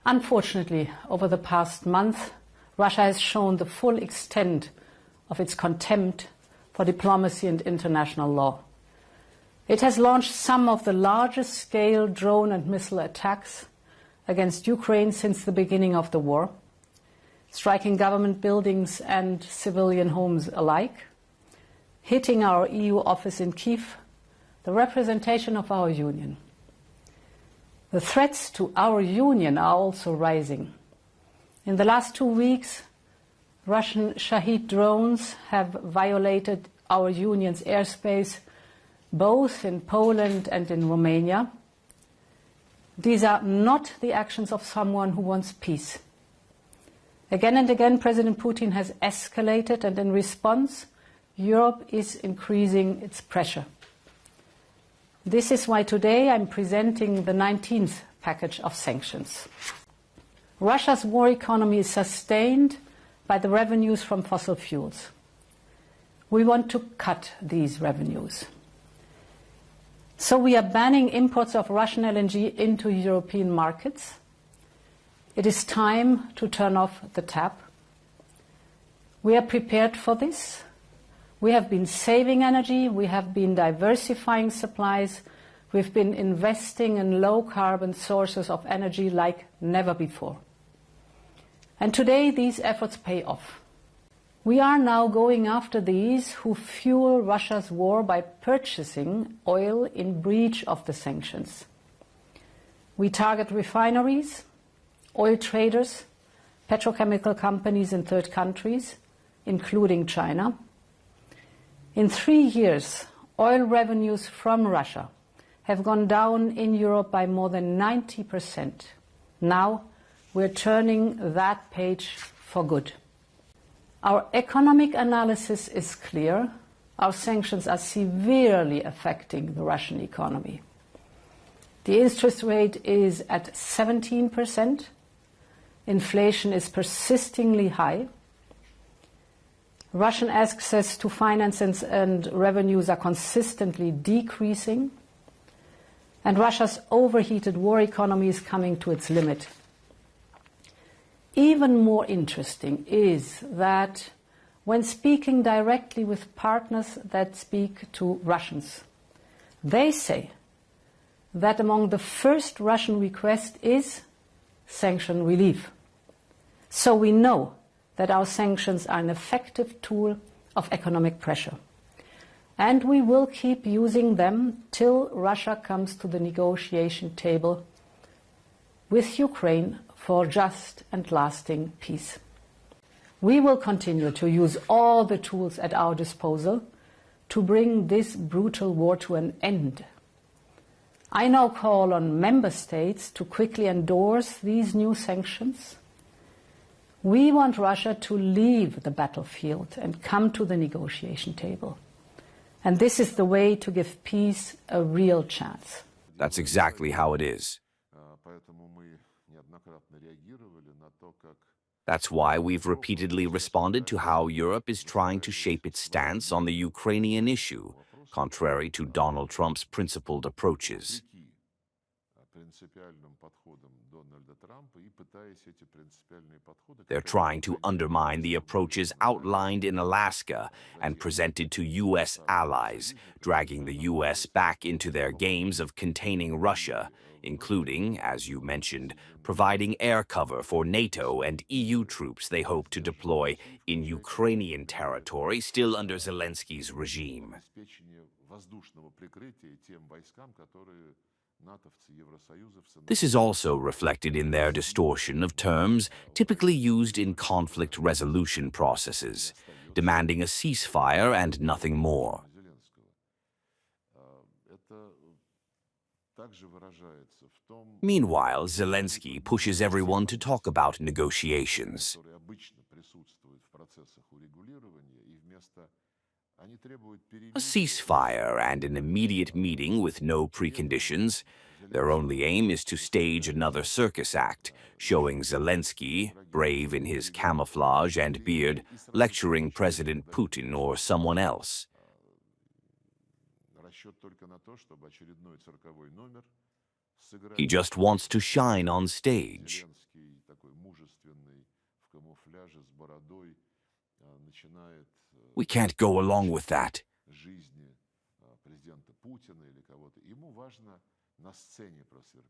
Unfortunately, over the past month, Russia has shown the full extent of its contempt for diplomacy and international law. It has launched some of the largest scale drone and missile attacks against Ukraine since the beginning of the war, striking government buildings and civilian homes alike, hitting our EU office in Kyiv, the representation of our union. The threats to our union are also rising. In the last 2 weeks, Russian Shahid drones have violated our union's airspace, both in Poland and in Romania. These are not the actions of someone who wants peace. Again and again, President Putin has escalated, and in response, Europe is increasing its pressure. This is why today I'm presenting the 19th package of sanctions. Russia's war economy is sustained by the revenues from fossil fuels. We want to cut these revenues. So we are banning imports of Russian LNG into European markets. It is time to turn off the tap. We are prepared for this. We have been saving energy, we have been diversifying supplies, we've been investing in low-carbon sources of energy like never before. And today these efforts pay off. We are now going after these who fuel Russia's war by purchasing oil in breach of the sanctions. We target refineries, oil traders, petrochemical companies in third countries, including China. In 3 years, oil revenues from Russia have gone down in Europe by more than 90%. Now we're turning that page for good. Our economic analysis is clear. Our sanctions are severely affecting the Russian economy. The interest rate is at 17%. Inflation is persistingly high. Russian access to finance and revenues are consistently decreasing, and Russia's overheated war economy is coming to its limit. Even more interesting is that when speaking directly with partners that speak to Russians, they say that among the first Russian request is sanction relief. So we know that our sanctions are an effective tool of economic pressure. And we will keep using them till Russia comes to the negotiation table with Ukraine for just and lasting peace. We will continue to use all the tools at our disposal to bring this brutal war to an end. I now call on member states to quickly endorse these new sanctions. We want Russia to leave the battlefield and come to the negotiation table. And this is the way to give peace a real chance. That's exactly how it is. That's why we've repeatedly responded to how Europe is trying to shape its stance on the Ukrainian issue, contrary to Donald Trump's principled approaches. They're trying to undermine the approaches outlined in Alaska and presented to U.S. allies, dragging the U.S. back into their games of containing Russia, including, as you mentioned, providing air cover for NATO and EU troops they hope to deploy in Ukrainian territory still under Zelensky's regime. This is also reflected in their distortion of terms typically used in conflict resolution processes, demanding a ceasefire and nothing more. Meanwhile, Zelensky pushes everyone to talk about negotiations. A ceasefire and an immediate meeting with no preconditions. Their only aim is to stage another circus act, showing Zelensky, brave in his camouflage and beard, lecturing President Putin or someone else. He just wants to shine on stage. We can't go along with that.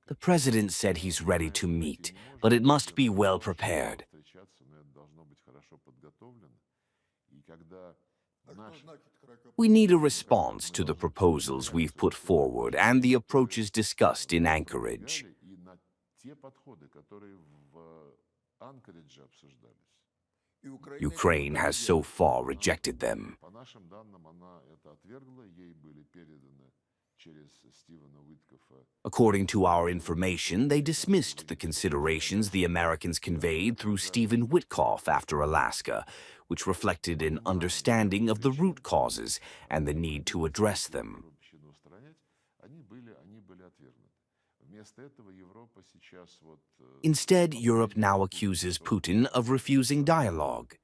The president said he's ready to meet, but it must be well prepared. We need a response to the proposals we've put forward and the approaches discussed in Anchorage. Ukraine has so far rejected them. According to our information, they dismissed the considerations the Americans conveyed through Stephen Witkoff after Alaska, which reflected an understanding of the root causes and the need to address them. Instead, Europe now accuses Putin of refusing dialogue.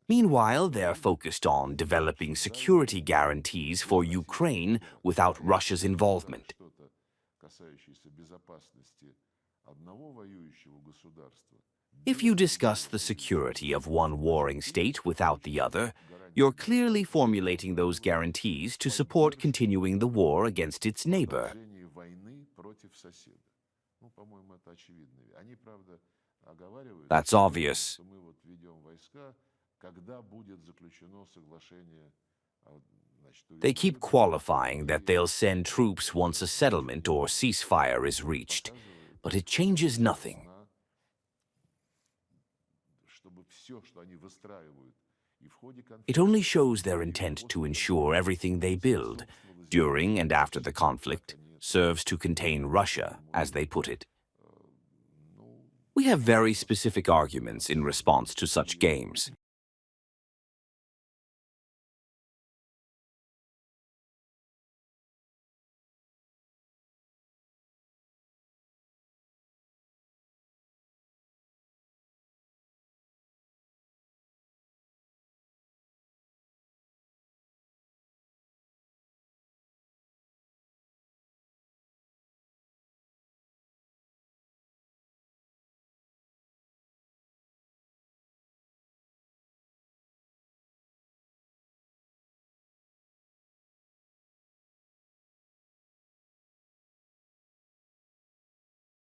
Meanwhile, they're focused on developing security guarantees for Ukraine without Russia's involvement. If you discuss the security of one warring state without the other, you're clearly formulating those guarantees to support continuing the war against its neighbor. That's obvious. They keep qualifying that they'll send troops once a settlement or ceasefire is reached, but it changes nothing. It only shows their intent to ensure everything they build, during and after the conflict, serves to contain Russia, as they put it. We have very specific arguments in response to such games.